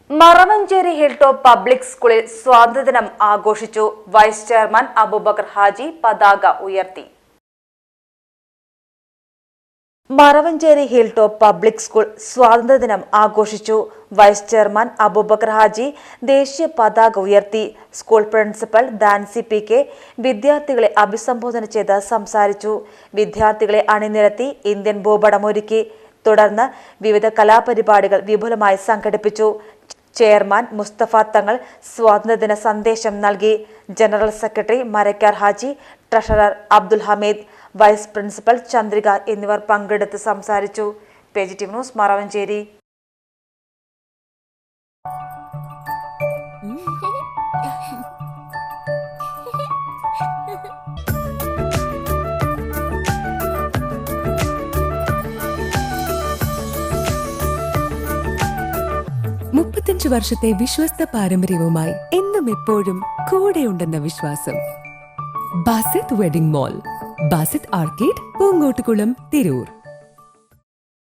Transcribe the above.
Maravancheri hilltop public സ്കൂളിൽ സ്വാതന്ത്ര്യദിനം ആഘോഷിച്ചു. വൈസ് ചെയർമാൻ അബൂബക്കർ ഹാജി പതാക ഉയർത്തി. മറവഞ്ചേരി ഹിൽടോപ്പ് പബ്ലിക് സ്കൂൾ സ്വാതന്ത്ര്യദിനം ആഘോഷിച്ചു. വൈസ് ചെയർമാൻ അബൂബക്കർ ഹാജി ദേശീയ പതാക ഉയർത്തി. School principal Dansi PK. വിദ്യാർത്ഥികളെ അഭിസംബോധന ചെയ്ത് സംസാരിച്ചു. വിദ്യാർത്ഥികളെ അണിനിരത്തി ഇന്ത്യൻ ഭൂപടം ഒരുക്കി. തുടർന്ന് വിവിധ കലാപരിപാടികൾ വിപുലമായി സംഘടിപ്പിച്ചു. ചെയർമാൻ മുസ്തഫ തങ്ങൾ സ്വാതന്ത്ര്യദിന സന്ദേശം നൽകി. General secretary Marakkar Haji, treasurer Abdul Hameed, vice principal Chandrika എന്നിവർ പങ്കെടുത്ത് സംസാരിച്ചു. PGTV news Maravanchery. വർഷത്തെ വിശ്വസ്ത പാരമ്പര്യവുമായി എന്നും എപ്പോഴും കൂടെയുണ്ടെന്ന വിശ്വാസം. Basith wedding mall, Basith arcade, Poonkottukulam, Tirur.